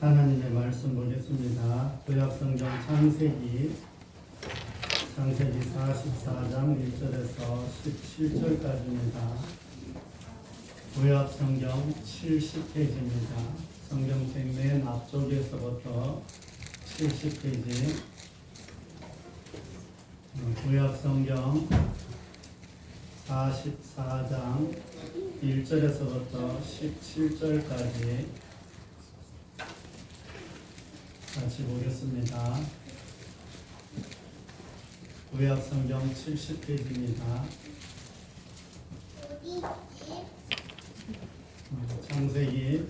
하나님의 말씀 보겠습니다. 구약성경 창세기 44장 1절에서 17절까지입니다. 구약성경 70페이지입니다. 성경책 맨 앞쪽에서부터 70페이지. 구약성경 44장 1절에서부터 17절까지 같이 보겠습니다. 구약성경 70페이지입니다. 창세기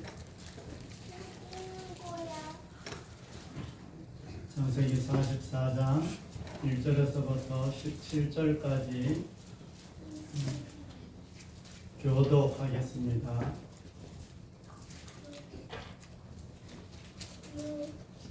44장 1절에서부터 17절까지 교독하겠습니다.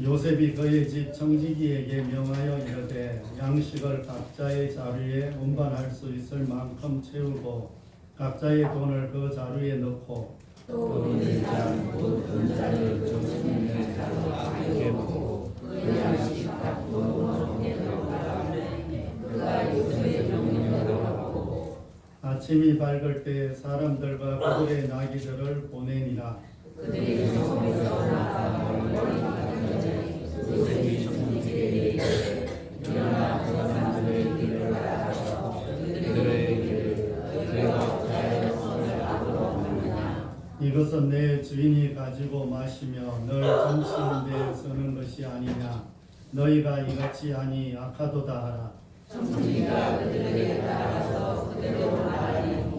요셉이 그의 집 청지기에게 명하여 이르되 양식을 각자의 자루에 운반할 수 있을 만큼 채우고 각자의 돈을 그 자루에 넣고 또 있는 자는 곧 은자를 정신있는 자로 아끼고 그 양식 갖고 정에 들어가라. 그가 요셉의 명령대로 하고 아침이 밝을 때 사람들과 그들의 나귀들을 보내니라. 그들이 성에서 나가 멀리 가기 전에 요셉이 청지기에게 일어나 그 사람들의 길을 가라서 그들의 길을 내가 어찌하여 선을 악으로 하느냐. 이것은 내 주인이 가지고 마시며 널 점치는 데 쓰는 것이 아니냐. 너희가 이같이 하니 악하도다 하라. 청지기가 그들에게 따라서 그대로 말하니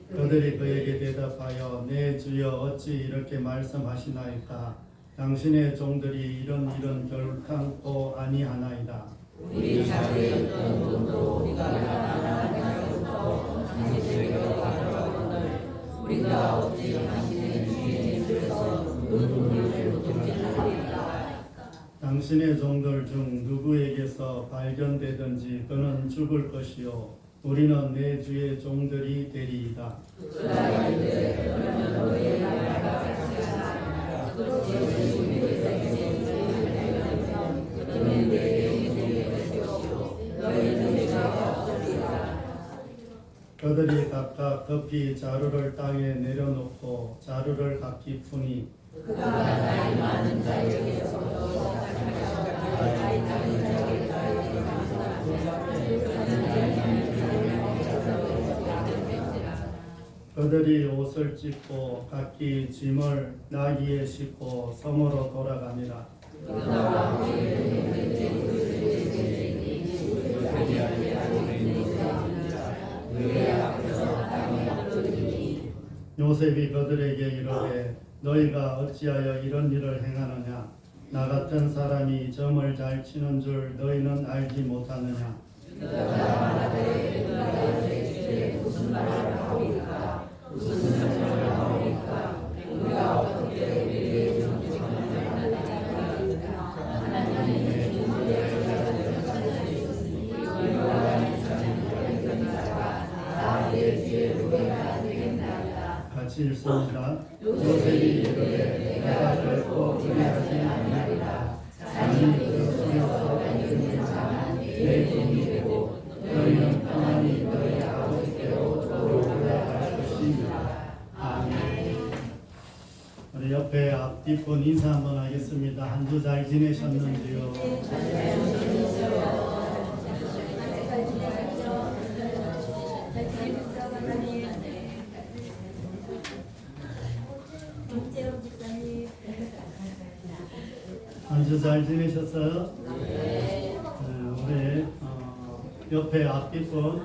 그들이 그에게 대답하여 내 주여 어찌 이렇게 말씀하시나이까. 당신의 종들이 이런 결칸도 아니하나이다. 우리 자리에 있던 돈도 우리가 가난한 당신에게로 가져가거늘 우리가 어찌 당신의 주인의 집에서 그 돈을 도둑질하리까. 당신의 종들 중 누구에게서 발견되든지 그는 죽을 것이요 우리는 내 주의 종들이 되리이다. 그가 이르되 그러면 너희의 나라가 같이하나 그것이 주님의 생명이면 그는 내게 인생의 것이요 너희는 내가 없으리라. 그들이 각각 급히 자루를 땅에 내려놓고 자루를 각기 푸니 그가 나이 많은 자에게서도 나이 작은 자에게까지 그들이 옷을 찢고 각기 짐을 나귀에 싣고 성으로 돌아가니라. 요셉이 그들에게 이르되 너희가 어찌하여 이런 일을 행하느냐. 나 같은 사람이 점을 잘 치는 줄 너희는 알지 못하느냐. 무슨 말을 하오리까 무슨 설명을 하오리까 우리가 어떻게 우리의 정직함을 하나님의 존재를 나의 뒤에 우리가 되겠나이다. 같이 읽습니다. 요셉이 이르되 내가 결코 그리하지 아니하리라. 자니 그 손에서 뺏기는 자는 내 종이 되고 너희는 평안히 너희 아버지께로 돌아갈 것입니다. 아멘. 우리 옆에 앞뒷분 인사 한번 하겠습니다. 한 주 잘 지내셨는지요? 한 주 잘 지내셨어요? 네. 우리 옆에 앞뒷분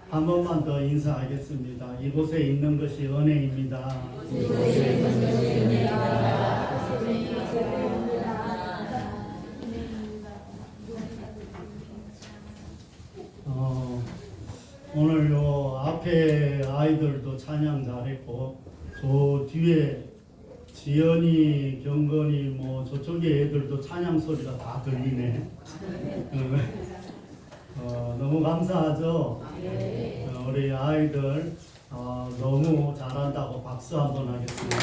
한 번만 더 인사하겠습니다. 이곳에 있는 것이 은혜입니다. 오늘 요 앞에 아이들도 찬양 잘했고 저 뒤에 지연이, 경건이 뭐 저쪽에 애들도 찬양 소리가 다 들리네. 너무 감사하죠. 우리 아이들 너무 잘한다고 박수 한번 하겠습니다.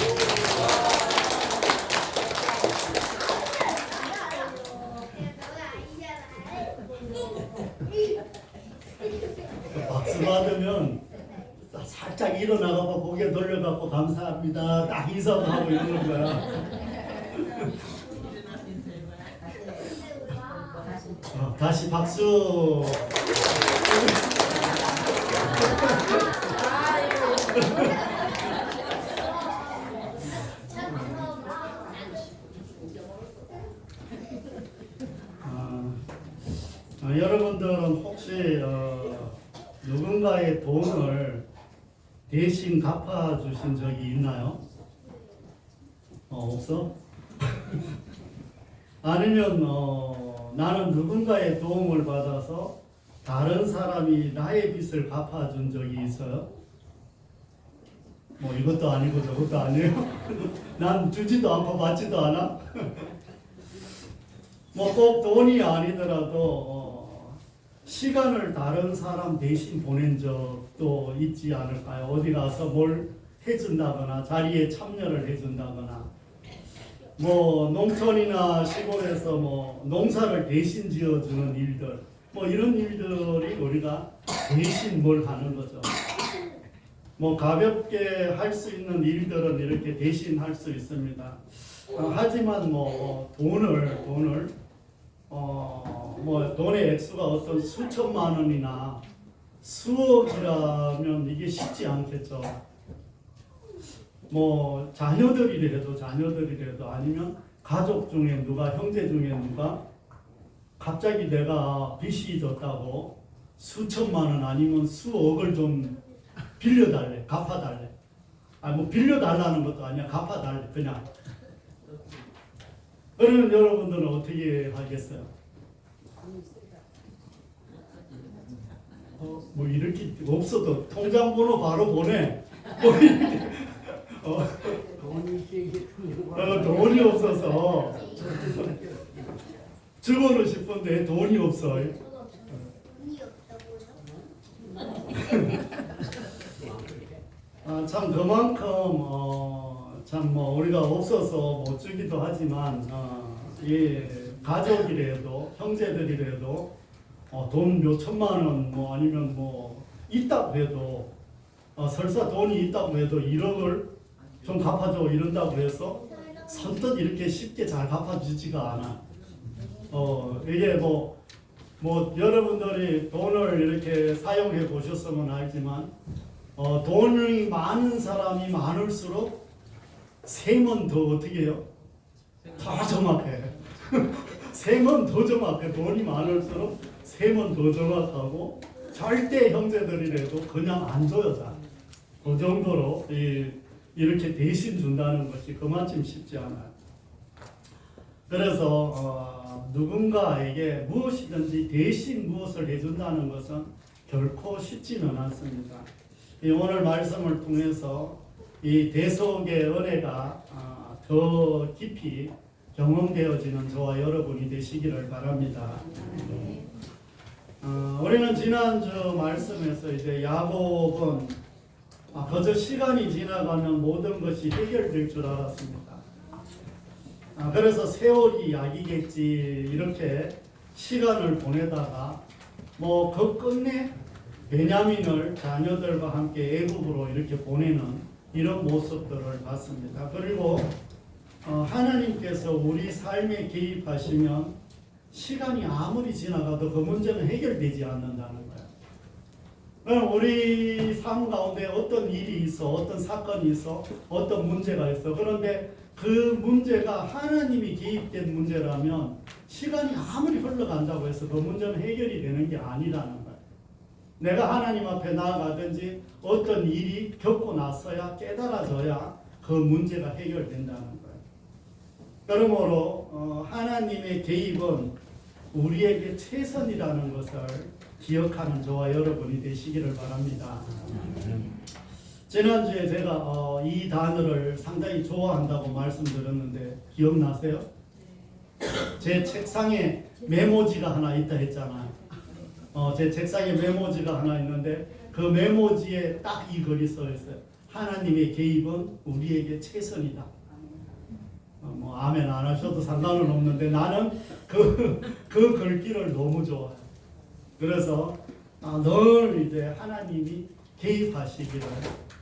바짝 일어나가고 고개 돌려갖고 감사합니다 딱 인사도 하고 이러는 거야. 다시 박수. 여러분들은 혹시 누군가의 돈을 대신 갚아주신 적이 있나요? 없어? 아니면 나는 누군가의 도움을 받아서 다른 사람이 나의 빚을 갚아준 적이 있어요? 뭐 이것도 아니고 저것도 아니에요? 난 주지도 않고 받지도 않아? 뭐 꼭 돈이 아니더라도 시간을 다른 사람 대신 보낸 적도 있지 않을까요? 어디 가서 뭘 해준다거나 자리에 참여를 해준다거나 뭐 농촌이나 시골에서 뭐 농사를 대신 지어주는 일들 뭐 이런 일들이 우리가 대신 뭘 하는 거죠. 뭐 가볍게 할 수 있는 일들은 이렇게 대신 할 수 있습니다. 하지만 뭐 돈을 뭐 돈의 액수가 어떤 수천만 원이나 수억이라면 이게 쉽지 않겠죠. 뭐 자녀들이라도 아니면 가족 중에 누가 형제 중에 누가 갑자기 내가 빚이 졌다고 수천만 원 아니면 수억을 좀 빌려달래, 갚아달래. 뭐 빌려달라는 것도 아니야, 갚아달래 그냥. 그러면 여러분들은 어떻게 하겠어요? 뭐 이렇게 없어도 통장 번호 바로 보내. 뭐 이렇게. 돈이 없어서 주고는 싶은데 돈이 없어요. 참 그만큼 참 뭐 우리가 없어서 못 주기도 하지만 가족이라도 형제들이라도 돈 몇 천만 원 뭐 아니면 뭐 있다고 해도 설사 돈이 있다고 해도 1억을 좀 갚아줘 이런다고 해서 선뜻 이렇게 쉽게 잘 갚아주지가 않아. 이게 뭐 여러분들이 돈을 이렇게 사용해 보셨으면 알지만 돈이 많은 사람이 많을수록 세면 더 어떻게 해요? 더 정확해. 세면 더 정확해. 돈이 많을수록 세면 더 정확하고 절대 형제들이라도 그냥 안 줘요. 잘. 그 정도로 이렇게 대신 준다는 것이 그만큼 쉽지 않아요. 그래서 누군가에게 무엇이든지 대신 무엇을 해준다는 것은 결코 쉽지는 않습니다. 오늘 말씀을 통해서 이 대속의 은혜가 더 깊이 경험되어지는 저와 여러분이 되시기를 바랍니다. 우리는 지난주 말씀에서 이제 야곱은 그저 시간이 지나가면 모든 것이 해결될 줄 알았습니다. 그래서 세월이 약이겠지 이렇게 시간을 보내다가 뭐 그 끝내 베냐민을 자녀들과 함께 애굽으로 이렇게 보내는 이런 모습들을 봤습니다. 그리고 하나님께서 우리 삶에 개입하시면 시간이 아무리 지나가도 그 문제는 해결되지 않는다는 거예요. 그럼 우리 삶 가운데 어떤 일이 있어, 어떤 사건이 있어, 어떤 문제가 있어. 그런데 그 문제가 하나님이 개입된 문제라면 시간이 아무리 흘러간다고 해서 그 문제는 해결이 되는 게 아니라는 거예요. 내가 하나님 앞에 나아가든지 어떤 일이 겪고 나서야 깨달아져야 그 문제가 해결된다는 거예요. 그러므로 하나님의 개입은 우리에게 최선이라는 것을 기억하는 저와 여러분이 되시기를 바랍니다. 지난주에 제가 이 단어를 상당히 좋아한다고 말씀드렸는데 기억나세요? 제 책상에 메모지가 하나 있다 했잖아요. 제 책상에 메모지가 하나 있는데 그 메모지에 딱 이 글이 써 있어요. 하나님의 개입은 우리에게 최선이다. 뭐 아멘 안 하셔도 상관은 없는데 나는 그 글귀를 너무 좋아해요. 그래서 늘 이제 하나님이 개입하시기를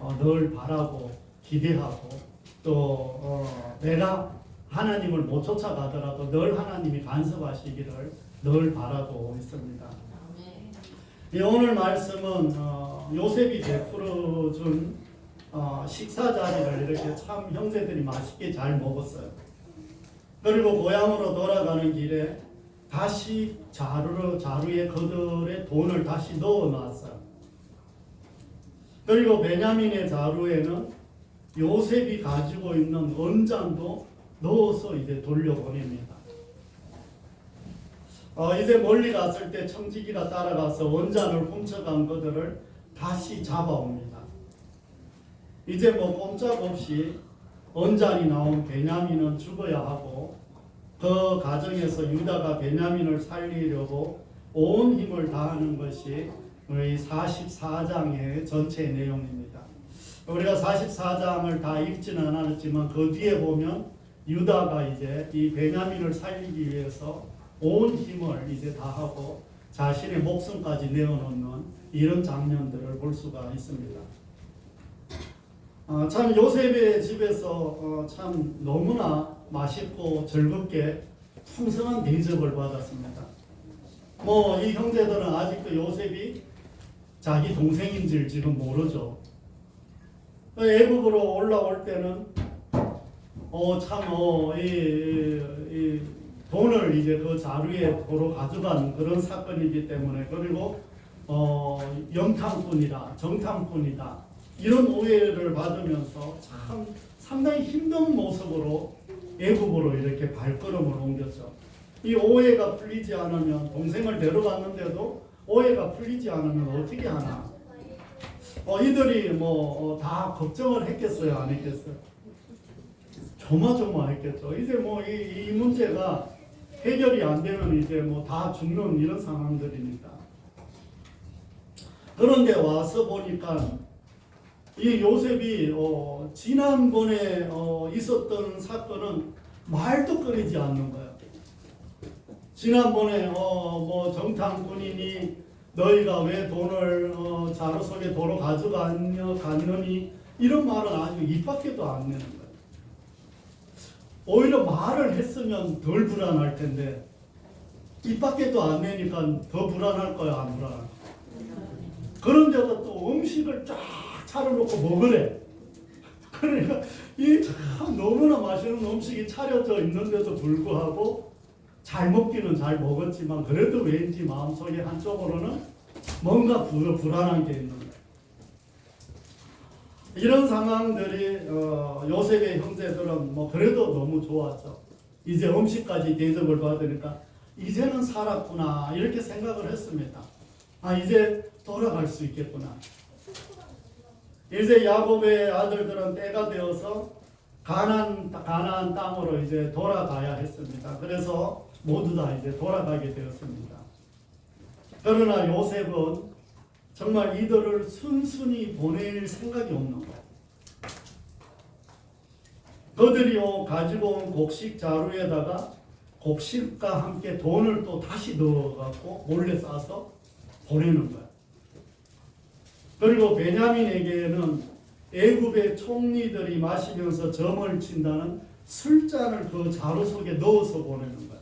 늘 바라고 기대하고 또 내가 하나님을 못 쫓아가더라도 늘 하나님이 간섭하시기를 늘 바라고 있습니다. 오늘 말씀은 요셉이 베풀어 준 식사 자리를 이렇게 참 형제들이 맛있게 잘 먹었어요. 그리고 고향으로 돌아가는 길에 다시 자루에 그들의 돈을 다시 넣어놨어요. 그리고 베냐민의 자루에는 요셉이 가지고 있는 언잔도 넣어서 이제 돌려보냅니다. 이제 멀리 갔을 때 청지기가 따라가서 원잔을 훔쳐간 그들을 다시 잡아옵니다. 이제 뭐 꼼짝없이 원잔이 나온 베냐민은 죽어야 하고 그 과정에서 유다가 베냐민을 살리려고 온 힘을 다하는 것이 우리 44장의 전체 내용입니다. 우리가 44장을 다 읽지는 않았지만 그 뒤에 보면 유다가 이제 이 베냐민을 살리기 위해서 온 힘을 이제 다하고 자신의 목숨까지 내어놓는 이런 장면들을 볼 수가 있습니다. 참 요셉의 집에서 참 너무나 맛있고 즐겁게 풍성한 대접을 받았습니다. 뭐 이 형제들은 아직도 요셉이 자기 동생인 줄 지금 모르죠. 애굽으로 올라올 때는 이 돈을 이제 그 자루에 도로 가져간 그런 사건이기 때문에 그리고 영탕꾼이다, 정탕꾼이다 이런 오해를 받으면서 참 상당히 힘든 모습으로 애굽으로 이렇게 발걸음을 옮겼죠. 이 오해가 풀리지 않으면 동생을 데려갔는데도 오해가 풀리지 않으면 어떻게 하나? 이들이 다 걱정을 했겠어요, 안 했겠어요? 조마조마했겠죠. 이제 이 문제가 해결이 안 되면 이제 다 죽는 이런 상황들이니까. 그런데 와서 보니까 이 요셉이 지난번에 있었던 사건은 말도 끊이지 않는 거예요. 지난번에 정탐꾼이니 너희가 왜 돈을 자루 속에 도로 가져갔느니 이런 말은 아주 입 밖에도 안 내는 거예요. 오히려 말을 했으면 덜 불안할 텐데 입 밖에도 안 내니까 더 불안할 거야, 안 불안할 거야. 그런데도 또 음식을 쫙 차려놓고 먹으래. 그러니까 이 참 너무나 맛있는 음식이 차려져 있는데도 불구하고 잘 먹기는 잘 먹었지만 그래도 왠지 마음속에 한쪽으로는 뭔가 불안한 게 있는 거예요. 이런 상황들이 요셉의 형제들은 그래도 너무 좋았죠. 이제 음식까지 대접을 받으니까 이제는 살았구나 이렇게 생각을 했습니다. 이제 돌아갈 수 있겠구나. 이제 야곱의 아들들은 때가 되어서 가나안 땅으로 이제 돌아가야 했습니다. 그래서 모두 다 이제 돌아가게 되었습니다. 그러나 요셉은 정말 이들을 순순히 보낼 생각이 없는 거예요. 그들이 가지고 온 곡식 자루에다가 곡식과 함께 돈을 또 다시 넣어갖고 몰래 싸서 보내는 거예요. 그리고 베냐민에게는 애굽의 총리들이 마시면서 점을 친다는 술잔을 그 자루 속에 넣어서 보내는 거예요.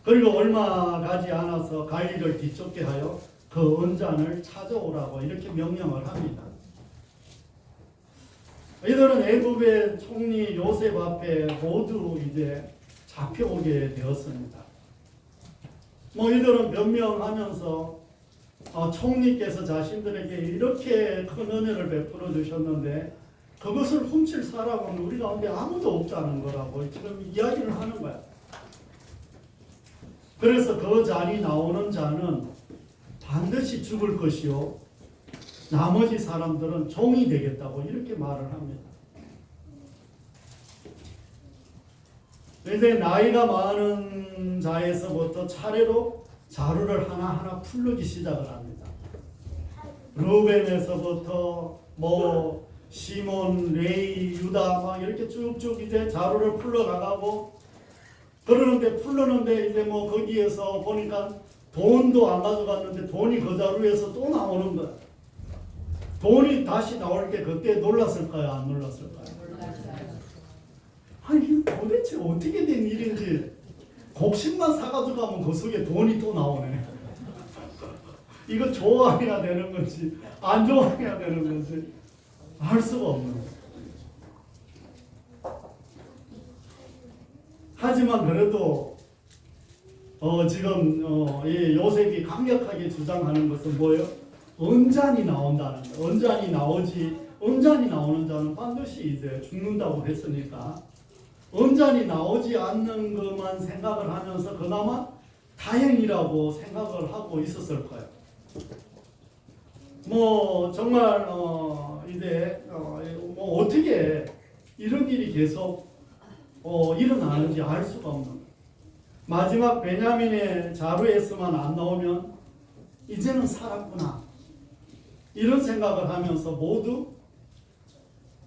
그리고 얼마 가지 않아서 갈리를 뒤쫓게 하여 그 언잔을 찾아오라고 이렇게 명령을 합니다. 이들은 애굽의 총리 요셉 앞에 모두 이제 잡혀오게 되었습니다. 이들은 변명하면서 총리께서 자신들에게 이렇게 큰 은혜를 베풀어 주셨는데 그것을 훔칠 사람은 우리 가운데 아무도 없다는 거라고 지금 이야기를 하는 거야. 그래서 그 잔이 나오는 자는 반드시 죽을 것이요 나머지 사람들은 종이 되겠다고 이렇게 말을 합니다. 이제 나이가 많은 자에서부터 차례로 자루를 하나하나 풀르기 시작을 합니다. 루벤에서부터 시몬, 레이, 유다 막 이렇게 쭉쭉 이제 자루를 풀러 나가고 풀르는데 이제 거기에서 보니까 돈도 안 가져갔는데 돈이 그 자루에서 또 나오는 거야. 돈이 다시 나올 때 그때 놀랐을까요? 안 놀랐을까요? 아니 이게 도대체 어떻게 된 일인지 곡식만 사가지고 가면 그 속에 돈이 또 나오네. 이거 좋아해야 되는 건지 안 좋아해야 되는 건지 알 수가 없는 거예요. 하지만 그래도 지금 이 요셉이 강력하게 주장하는 것은 뭐예요? 언잔이 나온다는 거예요. 언잔이 나오는 자는 반드시 이제 죽는다고 했으니까 언잔이 나오지 않는 것만 생각을 하면서 그나마 다행이라고 생각을 하고 있었을 거예요. 뭐 정말 이제 뭐 어떻게 이런 일이 계속 일어나는지 알 수가 없는 거예요. 마지막 베냐민의 자루에서만 안 나오면 이제는 살았구나 이런 생각을 하면서 모두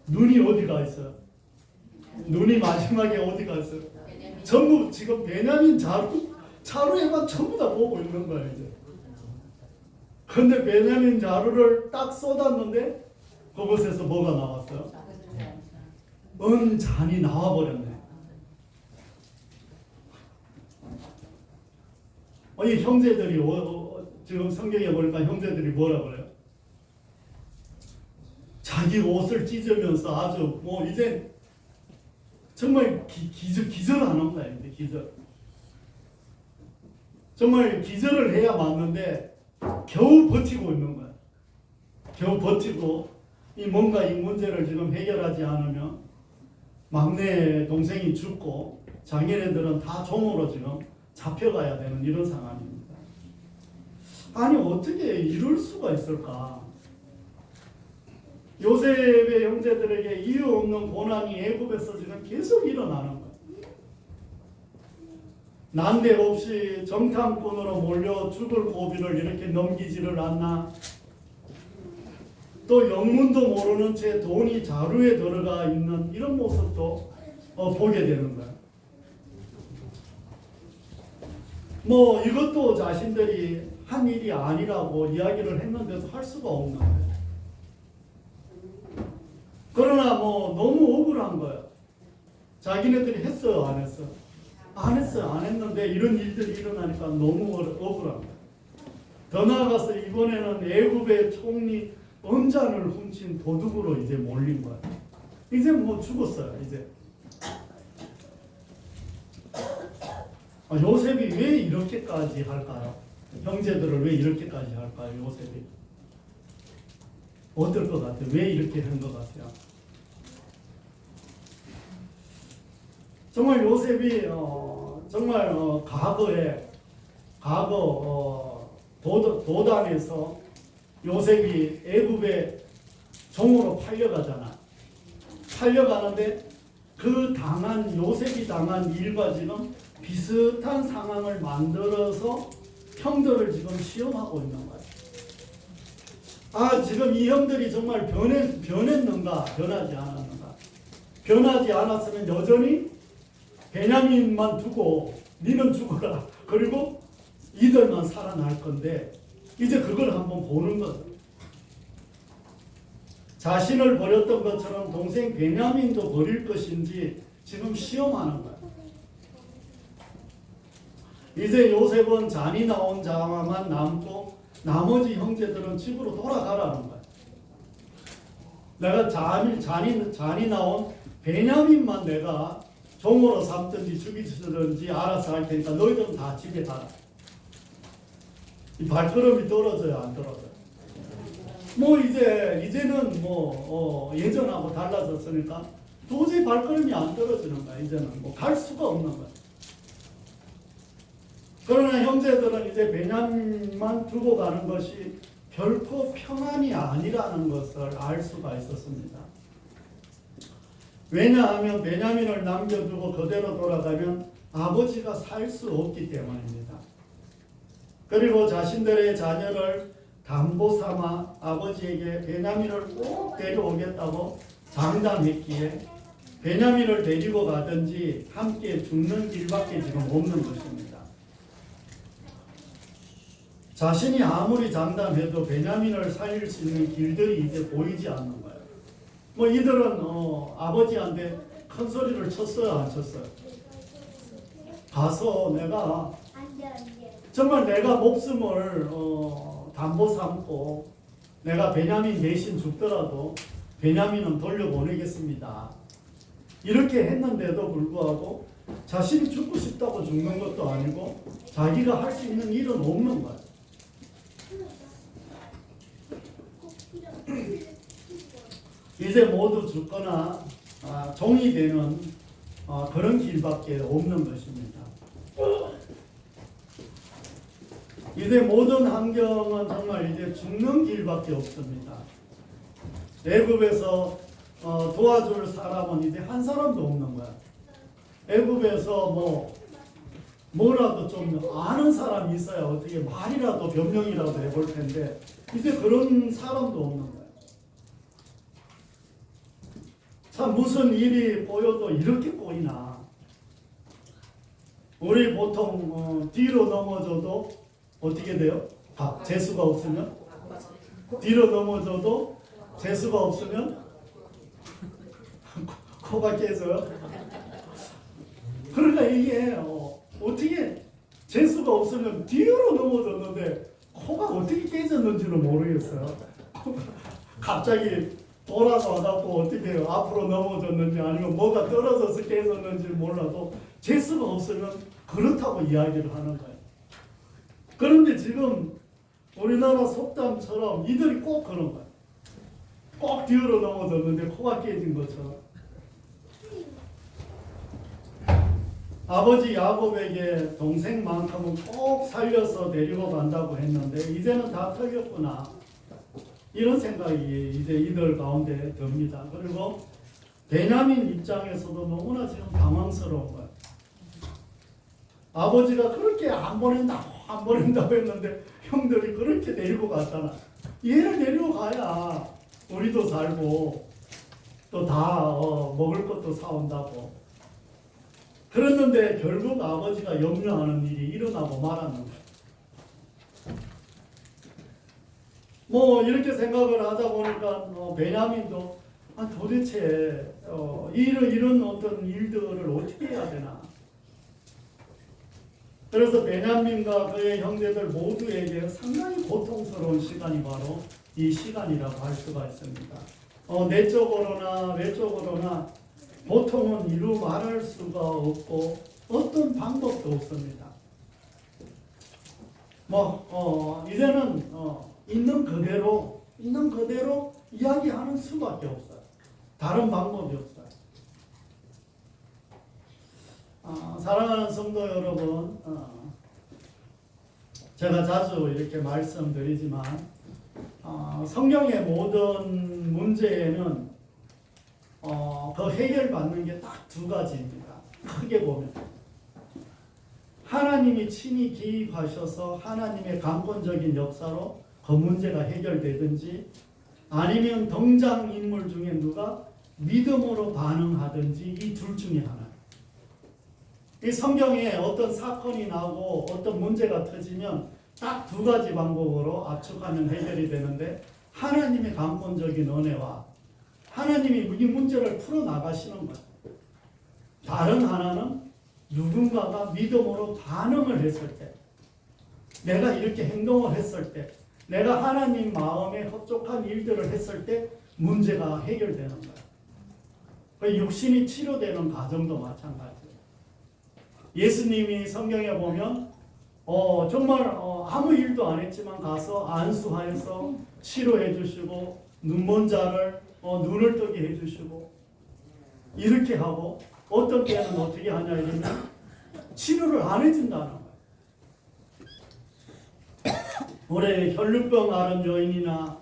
눈이 어디가 있어요? 눈이 마지막에 어디가 있어요? 전부 지금 베냐민 자루에만 전부 다 보고 있는 거예요 이제. 근데 베냐민 자루를 딱 쏟았는데 그곳에서 뭐가 나왔어요? 은잔이 나와버렸네. 이 형제들이 지금 성경에 보니까 형제들이 뭐라 그래요? 자기 옷을 찢으면서 아주 뭐 이제 정말 기절하는 거야 이제 기절. 정말 기절을 해야 맞는데 겨우 버티고 있는 거야. 겨우 버티고 뭔가 이 문제를 지금 해결하지 않으면 막내 동생이 죽고 장애인들은 다 종으로 지금 잡혀가야 되는 이런 상황입니다. 아니 어떻게 이럴 수가 있을까? 요셉의 형제들에게 이유 없는 고난이 애굽에서 지금 계속 일어나는 거예요. 난데없이 정탐꾼으로 몰려 죽을 고비를 이렇게 넘기지를 않나? 또 영문도 모르는 채 돈이 자루에 들어가 있는 이런 모습도 보게 되는 거예요. 뭐 이것도 자신들이 한 일이 아니라고 이야기를 했는데도 할 수가 없는 거예요. 그러나 뭐 너무 억울한 거예요. 자기네들이 했어요, 안 했어요? 안 했어요, 안 했는데 이런 일들이 일어나니까 너무 억울한 거예요. 더 나아가서 이번에는 애굽의 총리 은잔을 훔친 도둑으로 이제 몰린 거예요. 이제 뭐 죽었어요, 이제. 요셉이 왜 이렇게까지 할까요? 형제들을 왜 이렇게까지 할까요, 요셉이? 어떨 것 같아요? 왜 이렇게 한 것 같아요? 정말 요셉이 정말 과거 도단에서 요셉이 애굽의 종으로 팔려가잖아. 팔려가는데 요셉이 당한 일과 지금 비슷한 상황을 만들어서 형들을 지금 시험하고 있는 거예요. 지금 이 형들이 정말 변했는가? 변하지 않았는가? 변하지 않았으면 여전히 베냐민만 두고 니는 죽어라. 그리고 이들만 살아날 건데 이제 그걸 한번 보는 거죠. 자신을 버렸던 것처럼 동생 베냐민도 버릴 것인지 지금 시험하는 거예요. 이제 요셉은 잔이 나온 자만 남고 나머지 형제들은 집으로 돌아가라는 거예요. 내가 잔이 나온 베냐민만 내가 종으로 삼든지 죽이든지 알아서 할 테니까 너희들은 다 집에 가라. 이 발걸음이 떨어져요, 안 떨어져요? 뭐 이제는 예전하고 달라졌으니까 도저히 발걸음이 안 떨어지는 거야. 이제는 뭐 갈 수가 없는 거야. 그러나 형제들은 이제 베냐민만 두고 가는 것이 결코 평안이 아니라는 것을 알 수가 있었습니다. 왜냐하면 베냐민을 남겨두고 그대로 돌아가면 아버지가 살 수 없기 때문입니다. 그리고 자신들의 자녀를 담보 삼아 아버지에게 베냐민을 꼭 데려오겠다고 장담했기에 베냐민을 데리고 가든지 함께 죽는 길밖에 지금 없는 것입니다. 자신이 아무리 장담해도 베냐민을 살릴 수 있는 길들이 이제 보이지 않는 거예요. 뭐 이들은 아버지한테 큰 소리를 쳤어요, 안 쳤어요? 가서 내가 정말 내가 목숨을 담보 삼고 내가 베냐민 대신 죽더라도 베냐민은 돌려보내겠습니다. 이렇게 했는데도 불구하고 자신이 죽고 싶다고 죽는 것도 아니고 자기가 할 수 있는 일은 없는 거예요. 이제 모두 죽거나 종이 되는 그런 길밖에 없는 것입니다. 이제 모든 환경은 정말 이제 죽는 길밖에 없습니다. 애굽에서 도와줄 사람은 이제 한 사람도 없는 거야. 애굽에서 뭐라도 좀 아는 사람이 있어야 어떻게 말이라도 변명이라도 해볼 텐데 이제 그런 사람도 없는 거야. 참 무슨 일이 보여도 이렇게 꼬이나. 우리 보통 뒤로 넘어져도 어떻게 돼요? 재수가 없으면? 뒤로 넘어져도 재수가 없으면 코가 깨져요. 그러니까 이게 어떻게 재수가 없으면 뒤로 넘어졌는데 코가 어떻게 깨졌는지는 모르겠어요. 갑자기 돌아서 와갖고 어떻게 해요? 앞으로 넘어졌는지 아니면 뭐가 떨어져서 깨졌는지 몰라도 재수가 없으면 그렇다고 이야기를 하는 거예요. 그런데 지금 우리나라 속담처럼 이들이 꼭 그런 거예요. 꼭 뒤로 넘어졌는데 코가 깨진 것처럼. 아버지 야곱에게 동생만큼은 꼭 살려서 데리고 간다고 했는데 이제는 다 털렸구나. 이런 생각이 이제 이들 가운데 듭니다. 그리고 베냐민 입장에서도 너무나 지금 당황스러운 거예요. 아버지가 그렇게 안 보낸다고 했는데 형들이 그렇게 데리고 갔잖아. 얘를 데리고 가야 우리도 살고 또 다 먹을 것도 사온다고. 그랬는데 결국 아버지가 염려하는 일이 일어나고 말았는 거예요. 이렇게 생각을 하다 보니까 베냐민도 도대체 이런 어떤 일들을 어떻게 해야 되나. 그래서 베냐민과 그의 형제들 모두에게 상당히 고통스러운 시간이 바로 이 시간이라고 할 수가 있습니다. 내적으로나 외적으로나 고통은 이루 말할 수가 없고 어떤 방법도 없습니다. 이제는 있는 그대로 이야기하는 수밖에 없어요. 다른 방법이 없어요. 사랑하는 성도 여러분, 제가 자주 이렇게 말씀드리지만 성경의 모든 문제에는 그 해결받는 게 딱 두 가지입니다. 크게 보면 하나님이 친히 개입하셔서 하나님의 강권적인 역사로 그 문제가 해결되든지 아니면 등장인물 중에 누가 믿음으로 반응하든지 이 둘 중에 하나. 이 성경에 어떤 사건이 나고 어떤 문제가 터지면 딱 두 가지 방법으로 압축하면 해결이 되는데 하나님의 강권적인 은혜와 하나님이 이 문제를 풀어나가시는 거예요. 다른 하나는 누군가가 믿음으로 반응을 했을 때, 내가 이렇게 행동을 했을 때, 내가 하나님 마음에 흡족한 일들을 했을 때 문제가 해결되는 거예요. 육신이 치료되는 과정도 마찬가지예요. 예수님이 성경에 보면 정말 아무 일도 안 했지만 가서 안수하여서 치료해 주시고 눈먼 자를 눈을 뜨게 해 주시고 이렇게 하고 어떤 때는 어떻게 하냐 이러면 치료를 안 해준다는 거예요. 올해 혈루병 앓은 여인이나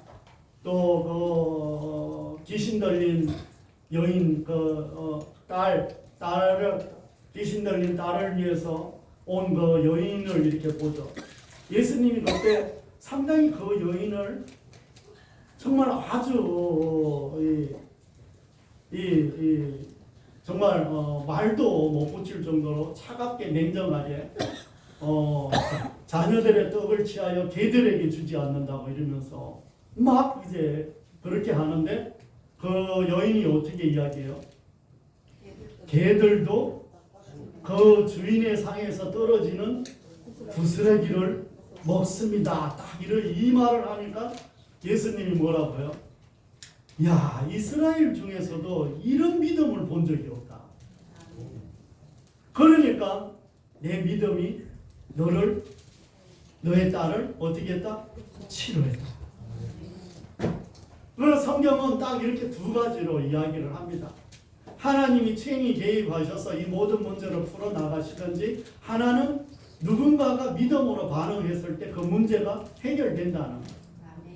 또 귀신 들린 여인 귀신 들린 딸을 위해서 온 그 여인을 이렇게 보죠. 예수님이 그때 상당히 그 여인을 정말 아주 정말 말도 못 붙일 정도로 차갑게 냉정하게 자녀들의 떡을 취하여 개들에게 주지 않는다고 이러면서 막 이제 그렇게 하는데 그 여인이 어떻게 이야기해요? 개들도 그 주인의 상에서 떨어지는 부스러기를 먹습니다. 딱 이 말을 하니까 예수님이 뭐라고요? 야, 이스라엘 중에서도 이런 믿음을 본 적이 없다. 그러니까 내 믿음이 너의 딸을 어떻게 했다? 치료했다. 그래서 성경은 딱 이렇게 두 가지로 이야기를 합니다. 하나님이 친히 개입하셔서 이 모든 문제를 풀어나가시든지, 하나는 누군가가 믿음으로 반응했을 때 그 문제가 해결된다는 거예요.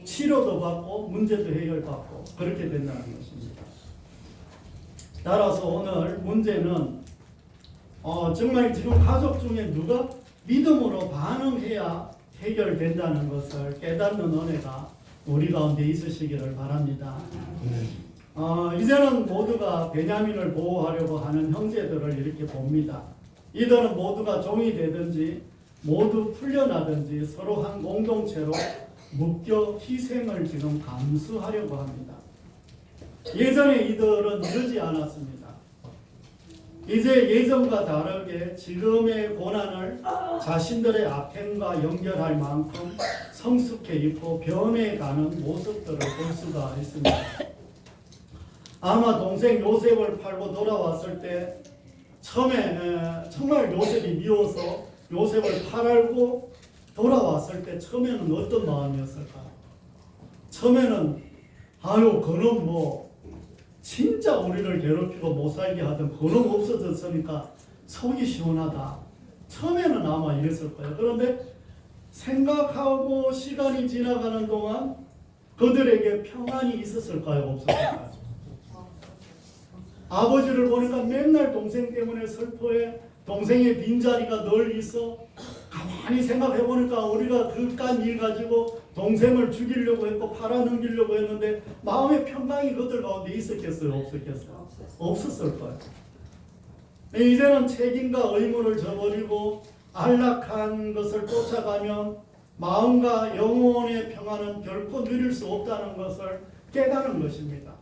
치료도 받고 문제도 해결받고 그렇게 된다는 것입니다. 따라서 오늘 문제는 정말 지금 가족 중에 누가 믿음으로 반응해야 해결된다는 것을 깨닫는 은혜가 우리 가운데 있으시기를 바랍니다. 이제는 모두가 베냐민을 보호하려고 하는 형제들을 이렇게 봅니다. 이들은 모두가 종이 되든지 모두 풀려나든지 서로 한 공동체로 묶여 희생을 지금 감수하려고 합니다. 예전에 이들은 이러지 않았습니다. 이제 예전과 다르게 지금의 고난을 자신들의 악행과 연결할 만큼 성숙해 있고 변해가는 모습들을 볼 수가 있습니다. 아마 동생 요셉을 팔고 돌아왔을 때 처음에 정말 요셉이 미워서 요셉을 팔고 돌아왔을 때 처음에는 어떤 마음이었을까? 처음에는 아유 그놈 뭐 진짜 우리를 괴롭히고 못 살게 하던 그놈 없어졌으니까 속이 시원하다. 처음에는 아마 이랬을 거예요. 그런데 생각하고 시간이 지나가는 동안 그들에게 평안이 있었을까요? 없었을까요? 아버지를 보니까 맨날 동생 때문에 슬퍼해. 동생의 빈자리가 늘 있어. 가만히 생각해 보니까 우리가 그깟 일 가지고 동생을 죽이려고 했고 팔아넘기려고 했는데 마음의 평강이 그들 가운데 있었겠어요? 없었겠어요? 없었을 거예요. 이제는 책임과 의무를 저버리고 안락한 것을 쫓아가면 마음과 영혼의 평안은 결코 누릴 수 없다는 것을 깨달은 것입니다.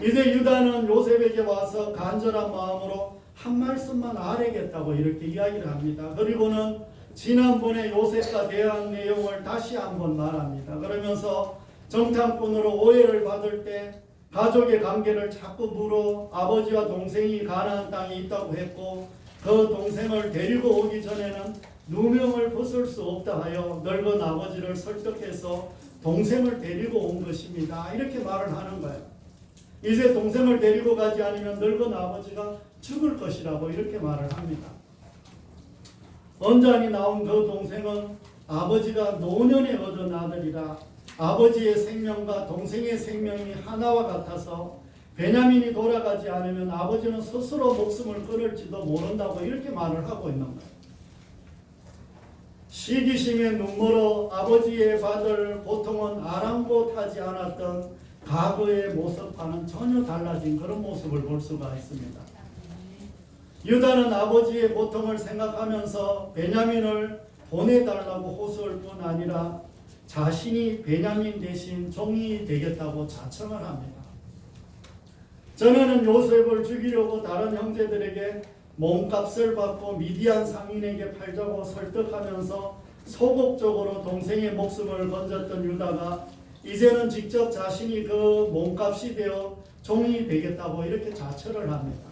이제 유다는 요셉에게 와서 간절한 마음으로 한 말씀만 아뢰겠다고 이렇게 이야기를 합니다. 그리고는 지난번에 요셉과 대한 내용을 다시 한번 말합니다. 그러면서 정탐꾼으로 오해를 받을 때 가족의 관계를 자꾸 물어 아버지와 동생이 가나안 땅에 있다고 했고 그 동생을 데리고 오기 전에는 누명을 벗을 수 없다 하여 늙은 아버지를 설득해서 동생을 데리고 온 것입니다. 이렇게 말을 하는 거예요. 이제 동생을 데리고 가지 않으면 늙은 아버지가 죽을 것이라고 이렇게 말을 합니다. 언짢이 나온 그 동생은 아버지가 노년에 얻은 아들이라 아버지의 생명과 동생의 생명이 하나와 같아서 베냐민이 돌아가지 않으면 아버지는 스스로 목숨을 끊을지도 모른다고 이렇게 말을 하고 있는 거예요. 시기심에 눈물어 아버지의 받을 고통은 아랑곳하지 않았던 과거의 모습과는 전혀 달라진 그런 모습을 볼 수가 있습니다. 유다는 아버지의 고통을 생각하면서 베냐민을 보내달라고 호소할 뿐 아니라 자신이 베냐민 대신 종이 되겠다고 자청을 합니다. 전에는 요셉을 죽이려고 다른 형제들에게 몸값을 받고 미디안 상인에게 팔자고 설득하면서 소극적으로 동생의 목숨을 건졌던 유다가 이제는 직접 자신이 그 몸값이 되어 종이 되겠다고 이렇게 자처를 합니다.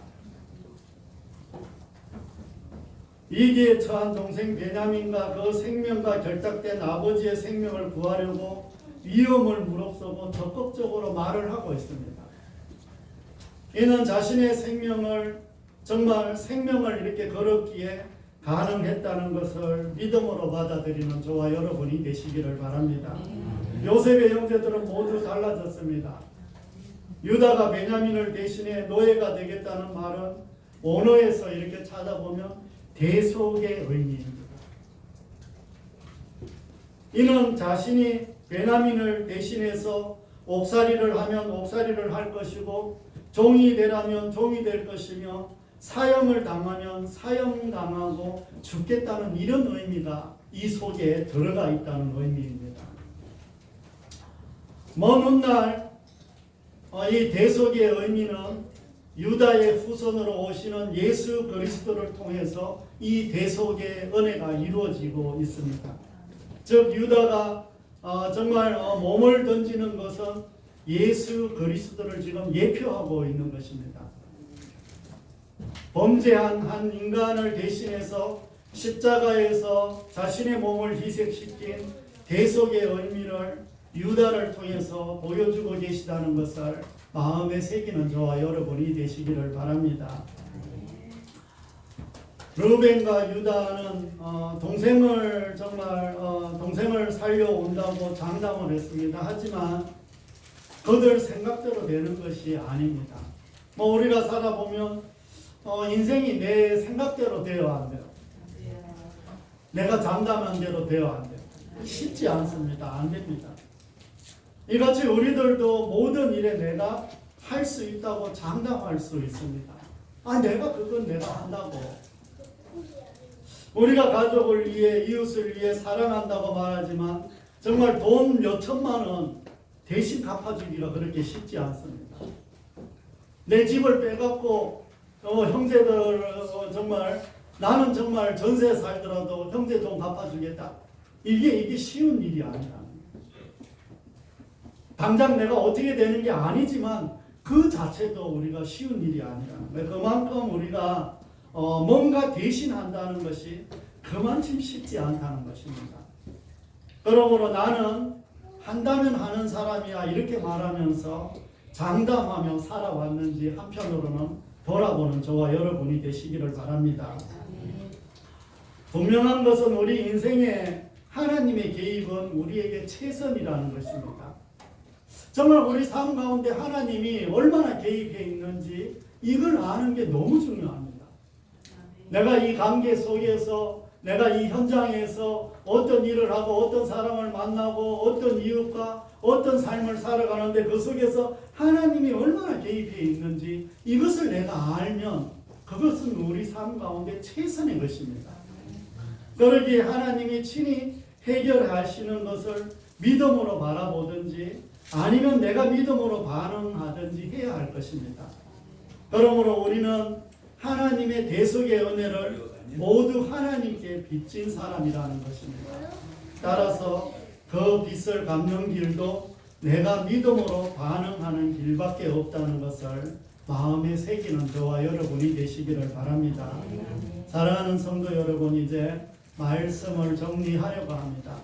위기에 처한 동생 베냐민과 그 생명과 결탁된 아버지의 생명을 구하려고 위험을 무릅쓰고 적극적으로 말을 하고 있습니다. 이는 자신의 생명을 정말 생명을 이렇게 걸었기에 가능했다는 것을 믿음으로 받아들이는 저와 여러분이 되시기를 바랍니다. 요셉의 형제들은 모두 달라졌습니다. 유다가 베냐민을 대신해 노예가 되겠다는 말은 원어에서 이렇게 찾아보면 대속의 의미입니다. 이는 자신이 베냐민을 대신해서 옥살이를 하면 옥살이를 할 것이고 종이 되라면 종이 될 것이며 사형을 당하면 사형당하고 죽겠다는 이런 의미가 이 속에 들어가 있다는 의미입니다. 먼 훗날 이 대속의 의미는 유다의 후손으로 오시는 예수 그리스도를 통해서 이 대속의 은혜가 이루어지고 있습니다. 즉 유다가 정말 몸을 던지는 것은 예수 그리스도를 지금 예표하고 있는 것입니다. 범죄한 한 인간을 대신해서 십자가에서 자신의 몸을 희생시킨 대속의 의미를 유다를 통해서 보여주고 계시다는 것을 마음에 새기는 저와 여러분이 되시기를 바랍니다. 르벤과 유다는 동생을 살려온다고 장담을 했습니다. 하지만 그들 생각대로 되는 것이 아닙니다. 우리가 살아보면 인생이 내 생각대로 되어 안 돼요. 내가 장담한 대로 되어 안 돼요. 쉽지 않습니다. 안 됩니다. 이같이 우리들도 모든 일에 내가 할 수 있다고 장담할 수 있습니다. 내가 그건 내가 한다고. 우리가 가족을 위해 이웃을 위해 사랑한다고 말하지만 정말 돈 몇천만 원 대신 갚아주기가 그렇게 쉽지 않습니다. 내 집을 빼갖고 형제들 정말 나는 정말 전세 살더라도 형제 돈 갚아주겠다. 이게 쉬운 일이 아니라. 당장 내가 어떻게 되는 게 아니지만 그 자체도 우리가 쉬운 일이 아니라는 거예요. 그만큼 우리가 뭔가 대신한다는 것이 그만큼 쉽지 않다는 것입니다. 그러므로 나는 한다면 하는 사람이야 이렇게 말하면서 장담하며 살아왔는지 한편으로는 돌아보는 저와 여러분이 되시기를 바랍니다. 분명한 것은 우리 인생에 하나님의 개입은 우리에게 최선이라는 것입니다. 정말 우리 삶 가운데 하나님이 얼마나 개입해 있는지 이걸 아는 게 너무 중요합니다. 내가 이 관계 속에서 내가 이 현장에서 어떤 일을 하고 어떤 사람을 만나고 어떤 이웃과 어떤 삶을 살아가는데 그 속에서 하나님이 얼마나 개입해 있는지 이것을 내가 알면 그것은 우리 삶 가운데 최선의 것입니다. 그러기에 하나님이 친히 해결하시는 것을 믿음으로 바라보든지 아니면 내가 믿음으로 반응하든지 해야 할 것입니다. 그러므로 우리는 하나님의 대속의 은혜를 모두 하나님께 빚진 사람이라는 것입니다. 따라서 그 빚을 갚는 길도 내가 믿음으로 반응하는 길밖에 없다는 것을 마음에 새기는 저와 여러분이 되시기를 바랍니다. 사랑하는 성도 여러분, 이제 말씀을 정리하려고 합니다.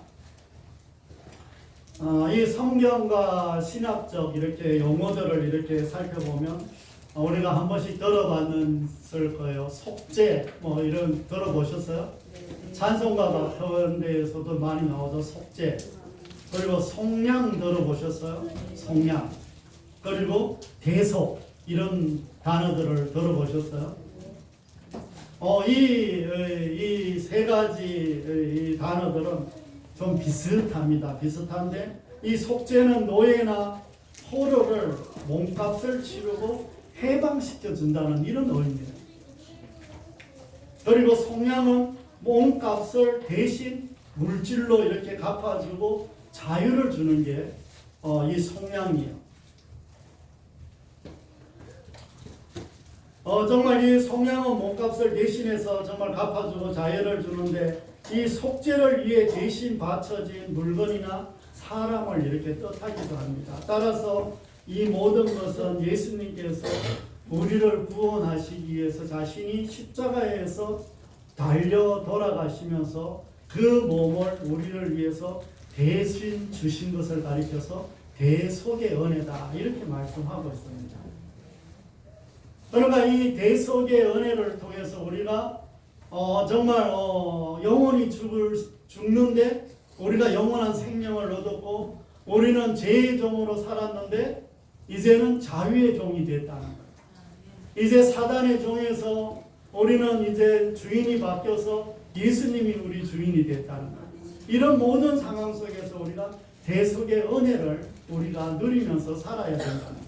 이 성경과 신학적 이렇게 용어들을 이렇게 살펴보면 우리가 한 번씩 들어봤을 거예요. 속죄 이런 들어보셨어요? 찬송가 같은 데에서도 많이 나오죠. 속죄. 그리고 속량 들어보셨어요? 속량. 그리고 대속 이런 단어들을 들어보셨어요? 이 세 가지 이 단어들은 좀 비슷합니다. 비슷한데 이 속죄는 노예나 포로를 몸값을 치르고 해방시켜 준다는 이런 의미입니다. 그리고 속량은 몸값을 대신 물질로 이렇게 갚아주고 자유를 주는 게 이 속량이에요. 정말 이 속량은 몸값을 대신해서 정말 갚아주고 자유를 주는데 이 속죄를 위해 대신 바쳐진 물건이나 사람을 이렇게 뜻하기도 합니다. 따라서 이 모든 것은 예수님께서 우리를 구원하시기 위해서 자신이 십자가에서 달려 돌아가시면서 그 몸을 우리를 위해서 대신 주신 것을 가리켜서 대속의 은혜다 이렇게 말씀하고 있습니다. 그러니까 이 대속의 은혜를 통해서 우리가 정말 영원히 죽는데 우리가 영원한 생명을 얻었고 우리는 죄의 종으로 살았는데 이제는 자유의 종이 됐다는 거예요. 이제 사단의 종에서 우리는 이제 주인이 바뀌어서 예수님이 우리 주인이 됐다는 거예요. 이런 모든 상황 속에서 우리가 대속의 은혜를 우리가 누리면서 살아야 된다는 거예요.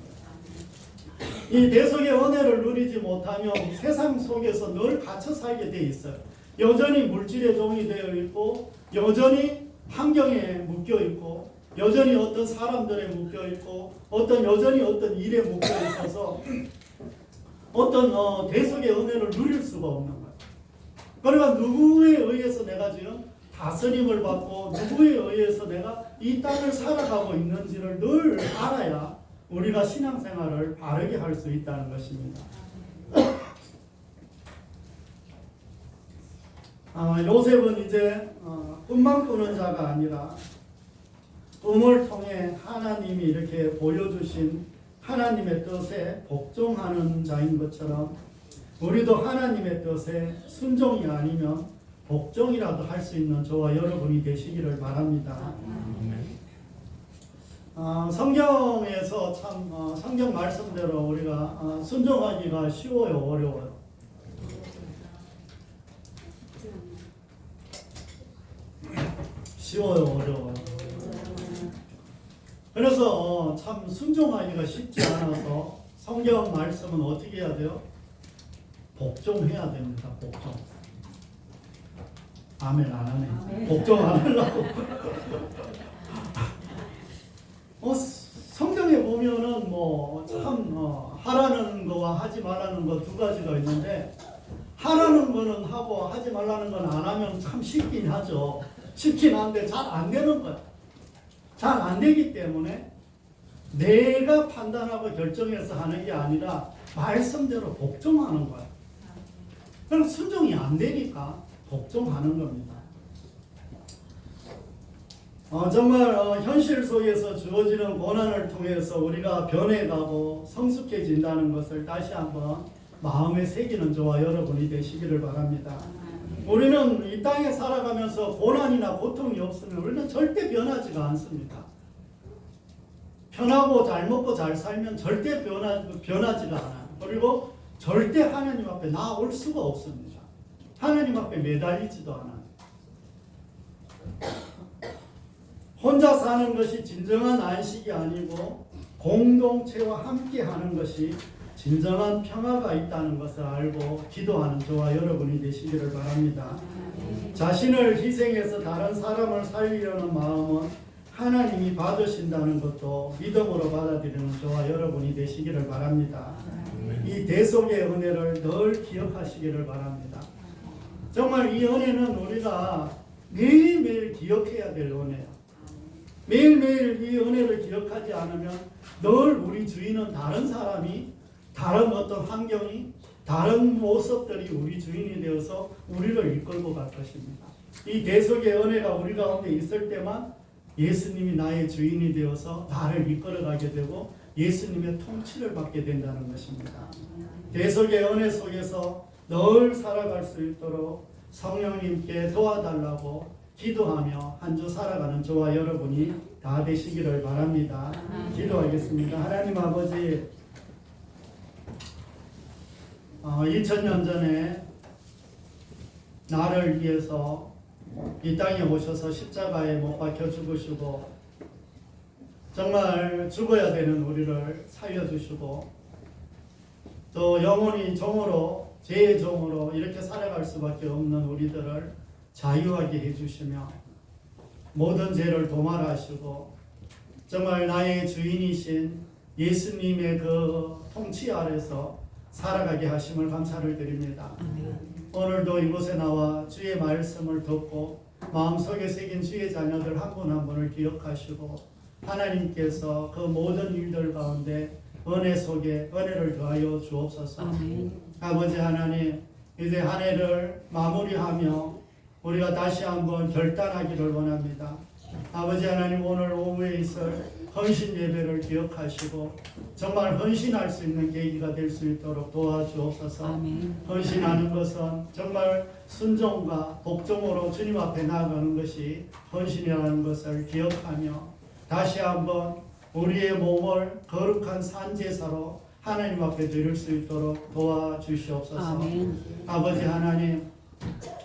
이 대속의 은혜를 누리지 못하면 세상 속에서 늘 갇혀 살게 돼 있어요. 여전히 물질의 종이 되어 있고, 여전히 환경에 묶여 있고, 여전히 어떤 사람들에 묶여 있고, 여전히 어떤 일에 묶여 있어서 어떤 대속의 은혜를 누릴 수가 없는 거예요. 그러니까 누구에 의해서 내가 지금 다스림을 받고 누구에 의해서 내가 이 땅을 살아가고 있는지를 늘 알아야 우리가 신앙생활을 바르게 할 수 있다는 것입니다. 요셉은 이제 꿈만 꾸는 자가 아니라 꿈을 통해 하나님이 이렇게 보여주신 하나님의 뜻에 복종하는 자인 것처럼 우리도 하나님의 뜻에 순종이 아니면 복종이라도 할 수 있는 저와 여러분이 되시기를 바랍니다. 성경에서 참 성경 말씀대로 우리가 순종하기가 쉬워요, 어려워요? 쉬워요, 어려워요? 그래서 참 순종하기가 쉽지 않아서 성경 말씀은 어떻게 해야 돼요? 복종해야 됩니다. 복종. 아멘 안 하네. 아멘. 복종 안 하려고. 성경에 보면은 참 하라는 거와 하지 말라는 거 두 가지가 있는데, 하라는 거는 하고 하지 말라는 건 안 하면 참 쉽긴 하죠. 쉽긴 한데 잘 안 되는 거야. 잘 안 되기 때문에 내가 판단하고 결정해서 하는 게 아니라 말씀대로 복종하는 거야. 그럼 순종이 안 되니까 복종하는 겁니다. 정말 현실 속에서 주어지는 고난을 통해서 우리가 변해가고 성숙해진다는 것을 다시 한번 마음에 새기는 저와 여러분이 되시기를 바랍니다. 우리는 이 땅에 살아가면서 고난이나 고통이 없으면 우리는 절대 변하지가 않습니다. 편하고 잘 먹고 잘 살면 절대 변하지가 않아요. 그리고 절대 하나님 앞에 나올 수가 없습니다. 하나님 앞에 매달리지도 않아요. 혼자 사는 것이 진정한 안식이 아니고 공동체와 함께 하는 것이 진정한 평화가 있다는 것을 알고 기도하는 저와 여러분이 되시기를 바랍니다. 자신을 희생해서 다른 사람을 살리려는 마음은 하나님이 받으신다는 것도 믿음으로 받아들이는 저와 여러분이 되시기를 바랍니다. 이 대속의 은혜를 늘 기억하시기를 바랍니다. 정말 이 은혜는 우리가 매일매일 기억해야 될 은혜예요. 매일매일 이 은혜를 기억하지 않으면 늘 우리 주인은 다른 사람이, 다른 어떤 환경이, 다른 모습들이 우리 주인이 되어서 우리를 이끌고 갈 것입니다. 이 대속의 은혜가 우리 가운데 있을 때만 예수님이 나의 주인이 되어서 나를 이끌어가게 되고 예수님의 통치를 받게 된다는 것입니다. 대속의 은혜 속에서 늘 살아갈 수 있도록 성령님께 도와달라고 기도하며 한 주 살아가는 저와 여러분이 다 되시기를 바랍니다. 기도하겠습니다. 하나님 아버지, 2000년 전에 나를 위해서 이 땅에 오셔서 십자가에 못 박혀 죽으시고 정말 죽어야 되는 우리를 살려주시고 또 영원히 종으로, 죄의 종으로 이렇게 살아갈 수밖에 없는 우리들을 자유하게 해주시며 모든 죄를 도말하시고 정말 나의 주인이신 예수님의 그 통치 아래서 살아가게 하심을 감사를 드립니다. 오늘도 이곳에 나와 주의 말씀을 듣고 마음속에 새긴 주의 자녀들 한 분 한 분을 기억하시고 하나님께서 그 모든 일들 가운데 은혜 속에 은혜를 더하여 주옵소서. 아버지 하나님, 이제 한 해를 마무리하며 우리가 다시 한번 결단하기를 원합니다. 아버지 하나님, 오늘 오후에 있을 헌신 예배를 기억하시고 정말 헌신할 수 있는 계기가 될 수 있도록 도와주옵소서. 헌신하는 것은 정말 순종과 복종으로 주님 앞에 나아가는 것이 헌신이라는 것을 기억하며 다시 한번 우리의 몸을 거룩한 산제사로 하나님 앞에 드릴 수 있도록 도와주시옵소서. 아버지 하나님,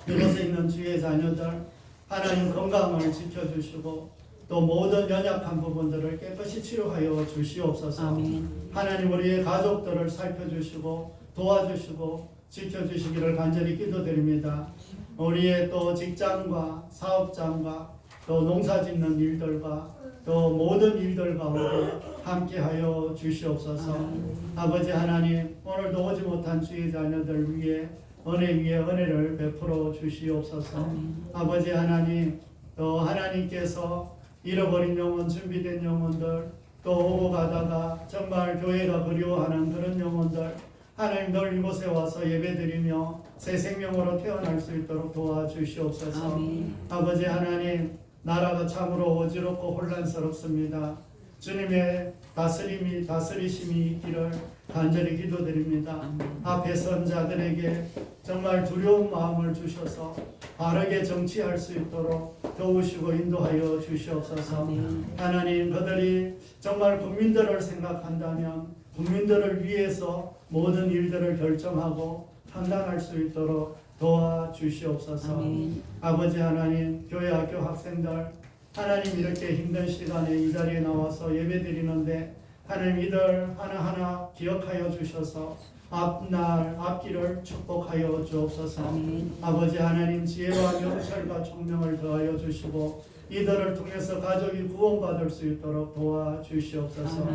이곳에 있는 주의 자녀들 하나님 건강을 지켜주시고 또 모든 연약한 부분들을 깨끗이 치료하여 주시옵소서. 아멘. 하나님 우리의 가족들을 살펴주시고 도와주시고 지켜주시기를 간절히 기도드립니다. 우리의 또 직장과 사업장과 또 농사짓는 일들과 또 모든 일들 가운데 함께하여 주시옵소서. 아버지 하나님 오늘도 오지 못한 주의 자녀들 위해 은혜 위에 은혜를 베풀어 주시옵소서. 아버지 하나님 또 하나님께서 잃어버린 영혼 준비된 영혼들 또 오고 가다가 정말 교회가 그리워하는 그런 영혼들 하나님 늘 이곳에 와서 예배드리며 새 생명으로 태어날 수 있도록 도와주시옵소서. 아멘. 아버지 하나님 나라가 참으로 어지럽고 혼란스럽습니다. 주님의 다스리심이 있기를 간절히 기도드립니다. 앞에 선 자들에게 정말 두려운 마음을 주셔서 바르게 정치할 수 있도록 도우시고 인도하여 주시옵소서. 하나님 그들이 정말 국민들을 생각한다면 국민들을 위해서 모든 일들을 결정하고 판단할 수 있도록 도와주시옵소서. 아멘. 아버지 하나님 교회 학교 학생들 하나님 이렇게 힘든 시간에 이 자리에 나와서 예배드리는데 하나님 이들 하나하나 기억하여 주셔서 앞날 앞길을 축복하여 주옵소서. 아멘. 아버지 하나님 지혜와 명철과 총명을 더하여 주시고 이들을 통해서 가족이 구원받을 수 있도록 도와주시옵소서.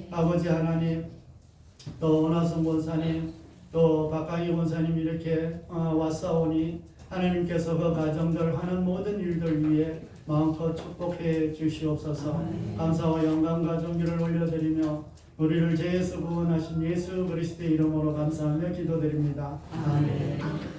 아버지 하나님 또 원하성 권사님 또 박강희 권사님 이렇게 왔사오니 하나님께서 그 가정들 하는 모든 일들 위해 마음껏 축복해 주시옵소서. 감사와 영광과 존귀를 올려드리며 우리를 죄에서 구원하신 예수 그리스도의 이름으로 감사하며 기도드립니다. 아멘.